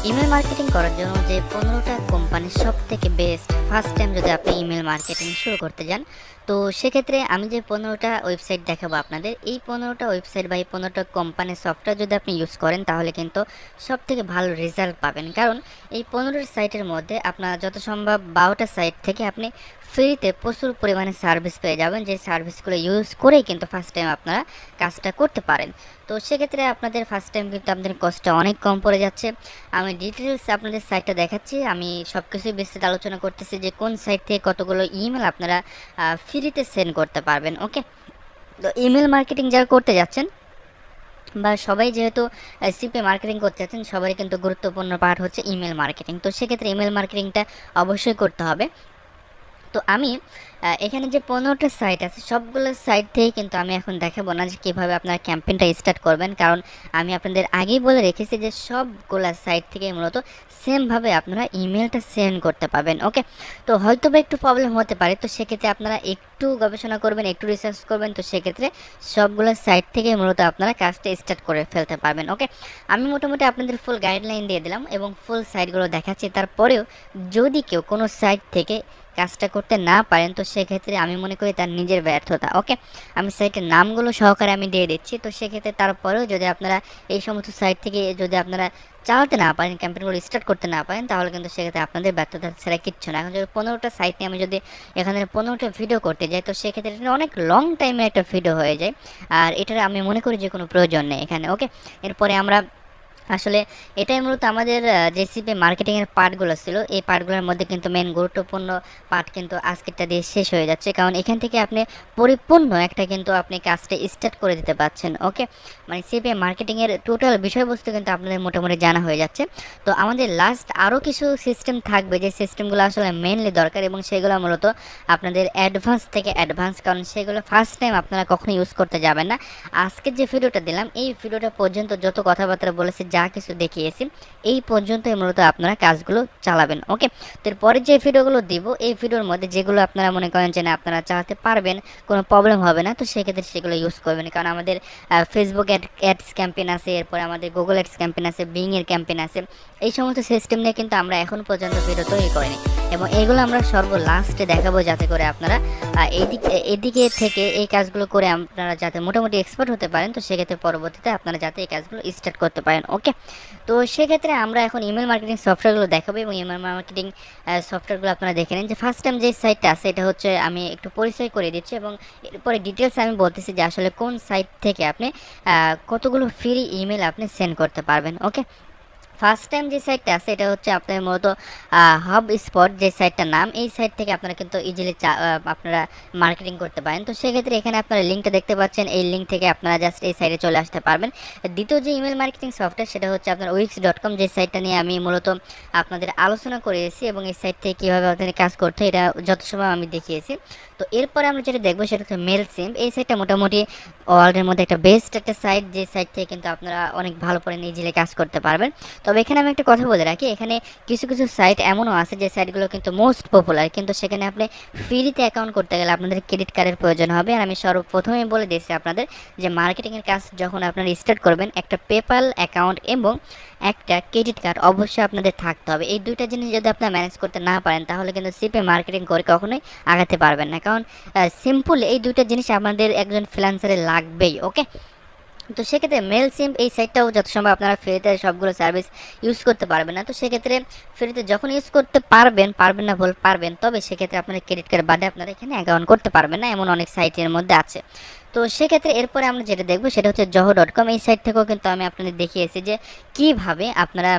Email marketing করার জন্য যে 15টা কোম্পানির সবথেকে বেস্ট ফার্স্ট টাইম যদি আপনি ইমেল মার্কেটিং শুরু করতে যান, তো সেক্ষেত্রে আমি যে 15টা ওয়েবসাইট দেখাবো আপনাদের, এই 15টা ওয়েবসাইট বা এই 15টা কোম্পানির সফটওয়্যার যদি আপনি ইউজ করেন তাহলে কিন্তু সবথেকে ভালো রেজাল্ট পাবেন। কারণ এই 15টা সাইটের মধ্যে আপনার যত সম্ভব 12টা সাইট থেকে আপনি ফ্রিতে প্রচুর পরিমাণে সার্ভিস পেয়ে যাবেন, যে সার্ভিসগুলো ইউজ করেই কিন্তু ফার্স্ট টাইম আপনারা কাজটা করতে পারেন। তো সেক্ষেত্রে আপনাদের ফার্স্ট টাইম কিন্তু আপনাদের কষ্টটা অনেক কম পড়ে যাচ্ছে। আমি ডিটেলস আপনাদের সাইটটা দেখাচ্ছি, আমি সব কিছুই বিস্তারিত আলোচনা করতেছি যে কোন সাইট থেকে কতগুলো ইমেল আপনারা ফ্রিতে সেন্ড করতে পারবেন। ওকে, তো ইমেল মার্কেটিং যারা করতে যাচ্ছেন বা সবাই যেহেতু সিপে মার্কেটিং করতে যাচ্ছেন, সবারই কিন্তু গুরুত্বপূর্ণ পার্ট হচ্ছে ইমেল মার্কেটিং। তো সেক্ষেত্রে ইমেল মার্কেটিংটা অবশ্যই করতে হবে। তো আমি এখানে যে 15টা সাইট আছে সবগুলো সাইট থেকেই কিন্তু আমি এখন দেখাবো না যে কীভাবে আপনারা ক্যাম্পেইনটা স্টার্ট করবেন, কারণ আমি আপনাদের আগেই বলে রেখেছি যে সবগুলা সাইট থেকে মূলত সেমভাবে আপনারা ইমেলটা সেন্ড করতে পারবেন। ওকে, তো হয়তো বা একটু প্রবলেম হতে পারে, তো সেক্ষেত্রে আপনারা একটু গবেষণা করবেন, একটু রিসার্চ করবেন, তো সেক্ষেত্রে সবগুলো সাইট থেকে মূলত আপনারা কাজটা স্টার্ট করে ফেলতে পারবেন। ওকে, আমি মোটামুটি আপনাদের ফুল গাইডলাইন দিয়ে দিলাম এবং ফুল সাইটগুলো দেখাচ্ছি। তারপরেও যদি কেউ কোনো সাইট থেকে কাজটা করতে না পারেন, তো সেক্ষেত্রে আমি মনে করি তার নিজের ব্যর্থতা। ওকে, আমি সাইটের নামগুলো সহকারে আমি দিয়ে দিচ্ছি। তো সেক্ষেত্রে তারপরেও যদি আপনারা এই সমস্ত সাইট থেকে যদি আপনারা চালাতে না পারেন, ক্যাম্পেইনগুলো স্টার্ট করতে না পারেন, তাহলে কিন্তু সেক্ষেত্রে আপনাদের ব্যর্থতা ছাড়া কিচ্ছু না। এখন যদি 15টা সাইট নিয়ে আমি যদি এখানে 15টা ভিডিও করতে যাই, তো সেক্ষেত্রে এটা অনেক লং টাইমের একটা ভিডিও হয়ে যায়, আর এটার আমি মনে করি যে কোনো প্রয়োজন নেই এখানে। ওকে, এরপরে আমরা আসলে এটাই মূলত আমাদের যে সিপি মার্কেটিংয়ের পার্টগুলো ছিল, এই পার্টগুলোর মধ্যে কিন্তু মেন গুরুত্বপূর্ণ পার্ট কিন্তু আজকেরটা দিয়ে শেষ হয়ে যাচ্ছে, কারণ এখান থেকে আপনি পরিপূর্ণ একটা কিন্তু আপনি কাজটা স্টার্ট করে দিতে পারছেন। ওকে, মানে সিপি মার্কেটিংয়ের টোটাল বিষয়বস্তু কিন্তু আপনাদের মোটামুটি জানা হয়ে যাচ্ছে। তো আমাদের লাস্ট আরও কিছু সিস্টেম থাকবে, যে সিস্টেমগুলো আসলে মেনলি দরকার এবং সেগুলো মূলত আপনাদের অ্যাডভান্স থেকে অ্যাডভান্স, কারণ সেগুলো ফার্স্ট টাইম আপনারা কখনো ইউজ করতে যাবেন না। আজকের যে ভিডিওটা দিলাম, এই ভিডিওটা পর্যন্ত যত কথাবার্তা বলেছি, যা কিছু দেখিয়েছি, এই পর্যন্তই মূলত আপনারা কাজগুলো চালাবেন। ওকে, তো এরপরে যে ভিডিওগুলো দিব, এই ভিডিওর মধ্যে যেগুলো আপনারা মনে করেন যে না আপনারা চালাতে পারবেন, কোনো প্রবলেম হবে না, তো সেক্ষেত্রে সেগুলো ইউজ করবেন। কারণ আমাদের ফেসবুক অ্যাডস ক্যাম্পেইন আছে, এরপরে আমাদের গুগল অ্যাডস ক্যাম্পেইন আছে, বিংয়ের ক্যাম্পেইন আছে। এই সমস্ত সিস্টেম নিয়ে কিন্তু আমরা এখন পর্যন্ত ভিডিও তৈরি করিনি এবং এগুলো আমরা সর্বলাস্টে দেখাবো, যাতে করে আপনারা এদিকে থেকে এই কাজগুলো করে আপনারা যাতে মোটামুটি এক্সপার্ট হতে পারেন, তো সেক্ষেত্রে পরবর্তীতে আপনারা যাতে এই কাজগুলো স্টার্ট করতে পারেন। ওকে, তো সেক্ষেত্রে আমরা এখন ইমেল মার্কেটিং সফটওয়্যারগুলো দেখাবো এবং ইমেল মার্কেটিং সফটওয়্যারগুলো আপনারা দেখে নিন। যে ফার্স্ট টাইম যে সাইটটা আছে এটা হচ্ছে, আমি একটু পরিচয় করে দিচ্ছি এবং এরপরে ডিটেলস আমি বলতেছি যে আসলে কোন সাইট থেকে আপনি কতগুলো ফ্রি ইমেল আপনি সেন্ড করতে পারবেন। ওকে, ফার্স্ট টাইম যে সাইটটা আছে এটা হচ্ছে আপনার মূলত হাব স্পট যে সাইটটার নাম, এই সাইট থেকে আপনারা কিন্তু ইজিলি আপনারা মার্কেটিং করতে পারেন। তো সেক্ষেত্রে এখানে আপনারা লিঙ্কটা দেখতে পাচ্ছেন, এই লিঙ্ক থেকে আপনারা জাস্ট এই সাইটে চলে আসতে পারবেন। দ্বিতীয় যে ইমেল মার্কেটিং সফটওয়্যার সেটা হচ্ছে আপনার wix.com, যে সাইটটা নিয়ে আমি মূলত আপনাদের আলোচনা করেছি এবং এই সাইট থেকে কীভাবে আপনাদের কাজ করতে এটা যত সময় আমি দেখিয়েছি। তো এরপরে আমরা যেটা দেখবো সেটা হচ্ছে মেল সিম্প। এই সাইটটা মোটামুটি ওয়ার্ল্ডের মধ্যে একটা বেস্ট একটা সাইট, যে সাইট থেকে কিন্তু আপনারা অনেক ভালো করে ইজিলি কাজ করতে পারবেন। তবে এখানে আমি একটা কথা বলে রাখি, এখানে কিছু কিছু সাইট এমনও আছে যে সাইটগুলো কিন্তু মোস্ট পপুলার, কিন্তু সেখানে আপনি ফ্রিতে অ্যাকাউন্ট করতে গেলে আপনাদের ক্রেডিট কার্ডের প্রয়োজন হবে। আর আমি সর্বপ্রথমেই বলে দিয়েছি আপনাদের যে মার্কেটিংয়ের কাজ যখন আপনারা স্টার্ট করবেন, একটা পেপ্যাল অ্যাকাউন্ট এবং একটা ক্রেডিট কার্ড অবশ্যই আপনাদের থাকতে হবে। এই দুইটা জিনিস যদি আপনারা ম্যানেজ করতে না পারেন, তাহলে কিন্তু সিপে মার্কেটিং করে কখনোই আগাতে পারবেন না, কারণ সিম্পল এই দুইটা জিনিস আপনাদের একজন ফ্রিল্যান্সারে লাগবেই। ওকে, তো সেক্ষেত্রে মেল সিম্প এই সাইটটাও যত সম্ভব আপনারা ফ্রিতে সবগুলো সার্ভিস ইউজ করতে পারবেন না। তো সেক্ষেত্রে ফ্রিতে যখন ইউজ করতে পারবেন না পারবেন, তবে সেক্ষেত্রে আপনার ক্রেডিট কার্ড বাদে আপনারা এখানে অ্যাকাউন্ট করতে পারবেন না, এমন অনেক সাইটের মধ্যে আছে। তো সেক্ষেত্রে এরপরে আমরা যেটা দেখবো সেটা হচ্ছে joho.com। এই সাইট থেকেও কিন্তু আমি আপনাদের দেখিয়েছি যে কীভাবে আপনারা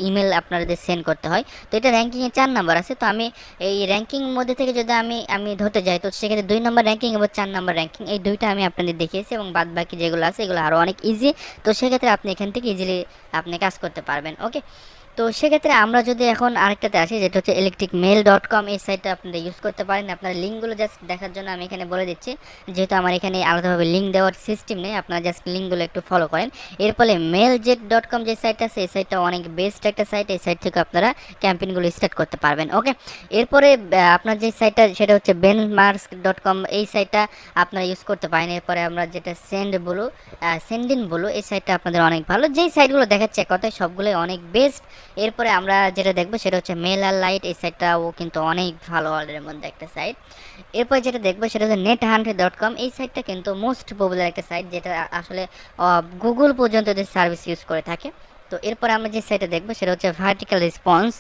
ইমেল আপনাদের সেন্ড করতে হয়। তো এটা র্যাঙ্কিংয়ে 4 নাম্বার আছে। তো আমি এই র্যাঙ্কিং মধ্যে থেকে যদি আমি ধরতে যাই, তো সেক্ষেত্রে 2 নম্বর র্যাঙ্কিং এবং 4 নম্বর র্যাঙ্কিং, এই দুইটা আমি আপনাদের দেখিয়েছি এবং বাদ বাকি যেগুলো আছে এগুলো আরও অনেক ইজি। তো সেক্ষেত্রে আপনি এখান থেকে ইজিলি আপনি কাজ করতে পারবেন। ওকে, তো সেক্ষেত্রে আমরা যদি এখন আরেকটাতে আসি, যেটা হচ্ছে electricmail.com, এই সাইটটা আপনারা ইউজ করতে পারেন। আপনারা লিঙ্কগুলো জাস্ট দেখার জন্য আমি এখানে বলে দিচ্ছি, যেহেতু আমার এখানে আলাদাভাবে লিঙ্ক দেওয়ার সিস্টেম নেই, আপনারা জাস্ট লিঙ্কগুলো একটু ফলো করেন। এরপরে mailjet.com যে সাইটটা আছে, এই সাইটটা অনেক বেস্ট একটা সাইট। এই সাইট থেকে আপনারা ক্যাম্পেইনগুলো স্টার্ট করতে পারবেন। ওকে, এরপরে আপনার যে সাইটটা সেটা হচ্ছে benchmarks.com, এই সাইটটা আপনারা ইউজ করতে পারেন। এরপরে আমরা যেটা সেন্ডিন বলো, এই সাইটটা আপনাদের অনেক ভালো। যেই সাইটগুলো দেখাচ্ছে কথায় সবগুলোই অনেক বেস্ট। এরপরে আমরা যেটা দেখবো সেটা হচ্ছে মেলার লাইট, এই সাইটটাও কিন্তু অনেক ভালো অর্ডারের মধ্যে একটা সাইট। এরপর যেটা দেখবো সেটা হচ্ছে nethunt.com, এই সাইটটা কিন্তু মোস্ট পপুলার একটা সাইট, যেটা আসলে গুগল পর্যন্ত এদের সার্ভিস ইউজ করে থাকে। তো এরপরে আমরা যে সাইটটা দেখবো সেটা হচ্ছে ভার্টিক্যাল রেসপন্স।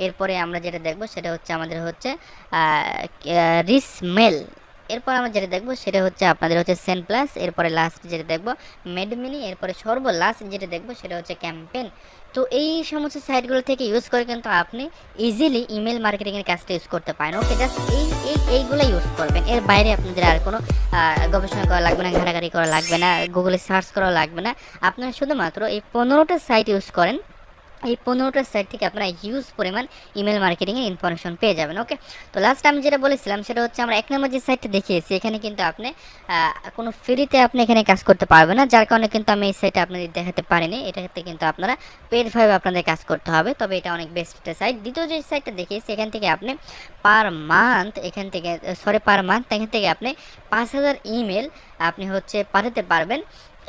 এরপরে আমরা যেটা দেখবো সেটা হচ্ছে আমাদের হচ্ছে রিসমেল। এরপর আমরা যেটা দেখবো সেটা হচ্ছে আপনাদের হচ্ছে সেন প্লাস। এরপরে লাস্ট যেটা দেখবো মেডমিনি। এরপরে সর্বলাস্ট যেটা দেখবো সেটা হচ্ছে ক্যাম্পেন। তো এই সমস্ত সাইটগুলো থেকে ইউজ করে কিন্তু আপনি ইজিলি ইমেল মার্কেটিংয়ের কাজটা ইউজ করতে পারেন। ওকে, জাস্ট এইগুলো ইউজ করবেন। এর বাইরে আপনাদের আর কোনো গবেষণা করা লাগবে না, ঘাটাঘাটি করা লাগবে না, গুগলে সার্চ করা লাগবে না। আপনারা শুধুমাত্র এই 15টা সাইট ইউজ করেন, এই 15টা সাইট থেকে আপনারা হিউজ পরিমাণ ইমেল মার্কেটিংয়ের ইনফরমেশন পেয়ে যাবেন। ওকে, তো লাস্ট আমি যেটা বলেছিলাম সেটা হচ্ছে আমরা 1 নম্বর যে সাইটটা দেখিয়েছি, এখানে কিন্তু আপনি কোনো ফ্রিতে আপনি এখানে কাজ করতে পারবেন না, যার কারণে কিন্তু আমি এই সাইটটা আপনাদের দেখাতে পারিনি। এটাতে কিন্তু আপনারা পেডভাবে আপনাদের কাজ করতে হবে, তবে এটা অনেক বেস্ট একটা সাইট। দ্বিতীয় যে সাইটটা দেখিয়েছি, এখান থেকে আপনি পার মান্থ এখান থেকে আপনি 5,000 ইমেল আপনি হচ্ছে পাঠাতে পারবেন।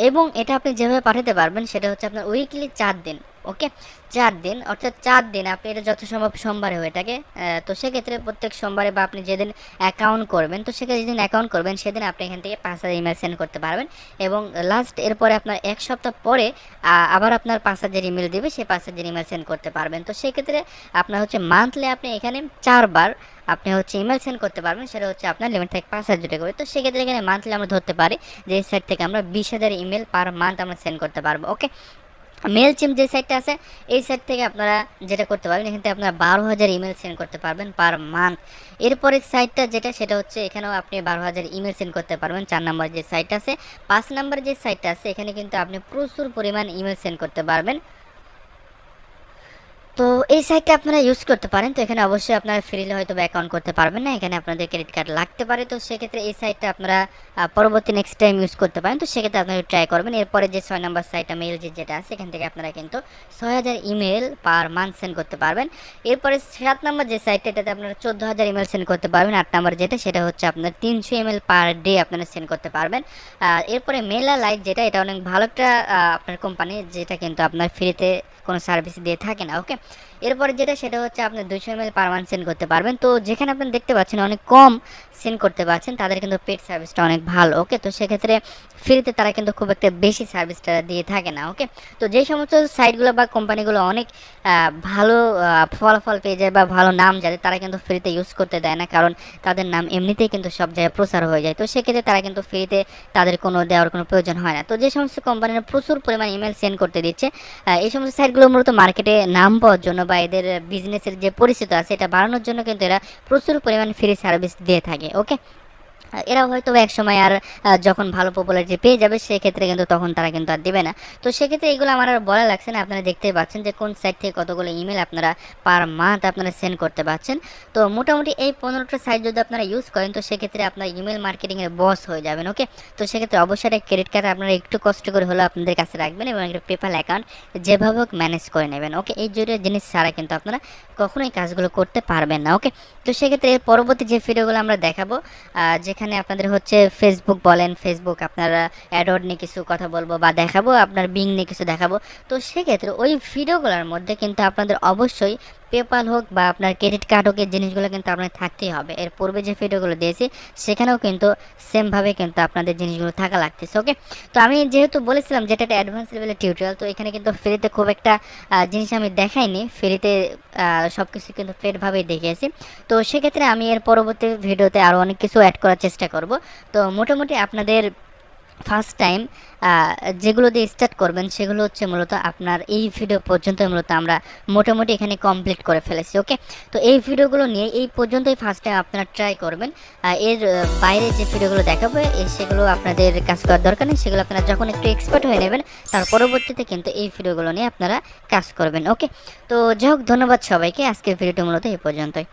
এবং এটা আপনি যেভাবে পাঠাতে পারবেন সেটা হচ্ছে আপনার উইকলি 4 দিন। ওকে, 4 দিন, অর্থাৎ 4 দিন আপনি এটা যত সম্ভব সোমবারে হয়ে থাকে। তো সেক্ষেত্রে প্রত্যেক সোমবারে বা আপনি যেদিন অ্যাকাউন্ট করবেন, তো সেক্ষেত্রে যেদিন অ্যাকাউন্ট করবেন সেদিন আপনি এখান থেকে 5,000 ইমেল সেন্ড করতে পারবেন। এবং লাস্ট এরপরে আপনার 1 সপ্তাহ পরে আবার আপনার 5,000 ইমেল দেবে, সেই 5,000 ইমেল সেন্ড করতে পারবেন। তো সেক্ষেত্রে আপনার হচ্ছে মান্থলি আপনি এখানে 4 বার আপনি হচ্ছে ইমেল সেন্ড করতে পারবেন, সেটা হচ্ছে আপনার লিমিট থেকে 5,000 টাকা করে। তো সেক্ষেত্রে এখানে মান্থলি আমরা ধরতে পারি যে এই সাইট থেকে আমরা 20,000 ইমেল পার মান্থ আমরা সেন্ড করতে পারবো। ওকে, মেলচিম্প যে সাইটটা আছে, এই সাইট থেকে আপনারা যেটা করতে পারবেন, এখান থেকে আপনারা 12,000 ইমেল সেন্ড করতে পারবেন পার মান্থ। এরপরে সাইটটা যেটা সেটা হচ্ছে এখানেও আপনি 12,000 ইমেল সেন্ড করতে পারবেন। 4 নম্বর যে সাইটটা আছে। 5 নম্বর যে সাইটটা আছে, এখানে কিন্তু আপনি প্রচুর পরিমাণ ইমেল সেন্ড করতে পারবেন। তো এই সাইটটা আপনারা ইউজ করতে পারেন। তো এখানে অবশ্যই আপনারা ফ্রিলে হয়তো অ্যাকাউন্ট করতে পারবেন না, এখানে আপনাদের ক্রেডিট কার্ড লাগতে পারে। তো সেক্ষেত্রে এই সাইটটা আপনারা পরবর্তী নেক্সট টাইম ইউজ করতে পারেন। তো সেক্ষেত্রে আপনারা ট্রাই করবেন। এরপরে যে 6 নম্বর সাইটটা মেল যেটা আছে, এখান থেকে আপনারা কিন্তু 6,000 ইমেল পার মান্থ সেন্ড করতে পারবেন। এরপরে 7 নম্বর যে সাইটটা, এটাতে আপনারা 14,000 ইমেল সেন্ড করতে পারবেন। 8 নম্বর যেটা সেটা হচ্ছে আপনার 300 ইমেল পার ডে আপনারা সেন্ড করতে পারবেন। এরপরে মেলা লাইট যেটা, এটা অনেক ভালো একটা আপনার কোম্পানি, যেটা কিন্তু আপনার ফ্রিতে কোনো সার্ভিস দিয়ে থাকে না। ওকে, এরপরে যেটা সেটা হচ্ছে আপনি 200 ml পার মান্থ সেন্ড করতে পারবেন। তো যেখানে আপনি দেখতে পাচ্ছেন অনেক কম সেন্ড করতে পারছেন, তাদের কিন্তু পেড সার্ভিসটা অনেক ভালো। ওকে, তো সেক্ষেত্রে ফ্রিতে তারা কিন্তু খুব একটা বেশি সার্ভিসটা দিয়ে থাকে না। ওকে, তো যেই সমস্ত সাইটগুলো বা কোম্পানিগুলো অনেক ভালো ফলাফল পেয়ে যায় বা ভালো নাম যাদের, তারা কিন্তু ফ্রিতে ইউজ করতে দেয় না, কারণ তাদের নাম এমনিতেই কিন্তু সব জায়গায় প্রচার হয়ে যায়। তো সেক্ষেত্রে তারা কিন্তু ফ্রিতে তাদের কোনো দেওয়ার কোনো প্রয়োজন হয় না। তো যে সমস্ত কোম্পানিরা প্রচুর পরিমাণ ইমেল সেন্ড করতে দিচ্ছে, এই সমস্ত সাইটগুলো মূলত মার্কেটে নাম পাওয়ার জন্য বা এদের বিজনেসের যে পরিচিত আছে এটা বাড়ানোর জন্য কিন্তু এরা প্রচুর পরিমাণ ফ্রি সার্ভিস দিয়ে থাকে। ওকে, এরা হয়তো এক সময় আর যখন ভালো পপুলারিটি পেয়ে যাবে সেক্ষেত্রে কিন্তু তখন তারা কিন্তু আর দেবে না। তো সেক্ষেত্রে এগুলো আমার আর বলা লাগছে না, আপনারা দেখতেই পাচ্ছেন যে কোন সাইট থেকে কতগুলো ইমেল আপনারা পার মান্থ আপনারা সেন্ড করতে পারছেন। তো মোটামুটি এই 15টা সাইট যদি আপনারা ইউজ করেন, তো সেক্ষেত্রে আপনার ইমেল মার্কেটিংয়ের বস হয়ে যাবেন। ওকে, তো সেক্ষেত্রে অবশ্যই একটা ক্রেডিট কার্ড আপনারা একটু কষ্ট করে হলেও আপনাদের কাছে রাখবেন এবং একটা পেপ্যাল অ্যাকাউন্ট যেভাবে হোক ম্যানেজ করে নেবেন। ওকে, এই জরুরি জিনিস ছাড়া কিন্তু আপনারা কখনোই কাজগুলো করতে পারবেন না। ওকে, তো সেক্ষেত্রে এর পরবর্তী যে ভিডিওগুলো আমরা দেখাবো, যেখানে আপনাদের হচ্ছে ফেসবুক বলেন, ফেসবুক আপনারা অ্যাডওয়ার্ড নিয়ে কিছু কথা বলবো বা দেখাবো, আপনার বিং নিয়ে কিছু দেখাবো। তো সেক্ষেত্রে ওই ভিডিওগুলোর মধ্যে কিন্তু আপনাদের অবশ্যই পেপাল হোক বা আপনার ক্রেডিট কার্ড হোক, এই জিনিসগুলো কিন্তু আপনার থাকতেই হবে। এর পূর্বে যে ভিডিওগুলো দিয়েছি সেখানেও কিন্তু সেমভাবে কিন্তু আপনাদের জিনিসগুলো থাকা লাগতেছে। ওকে, তো আমি যেহেতু বলেছিলাম যেটা একটা অ্যাডভান্স লেভেলের টিউটোরিয়াল, তো এখানে কিন্তু ফ্রিতে খুব একটা জিনিস আমি দেখাইনি, ফ্রিতে সব কিছু কিন্তু পেডভাবেই দেখিয়েছি। তো সেক্ষেত্রে আমি এর পরবর্তী ভিডিওতে আরও অনেক কিছু অ্যাড করার চেষ্টা করব। তো মোটামুটি আপনাদের ফার্স্ট টাইম যেগুলো দিয়ে স্টার্ট করবেন সেগুলো হচ্ছে মূলত আপনার এই ভিডিও পর্যন্ত মূলত আমরা মোটামুটি এখানে কমপ্লিট করে ফেলেছি। ওকে, তো এই ভিডিওগুলো নিয়ে এই পর্যন্তই ফার্স্ট টাইম আপনারা ট্রাই করবেন। এর বাইরে যে ভিডিওগুলো দেখাবো সেগুলো আপনাদের কাজ করার দরকার নেই, সেগুলো আপনারা যখন একটু এক্সপার্ট হয়ে নেবেন তার পরবর্তীতে কিন্তু এই ভিডিওগুলো নিয়ে আপনারা কাজ করবেন। ওকে, তো যাই হোক, ধন্যবাদ সবাইকে। আজকের ভিডিওটি মূলত এই পর্যন্তই।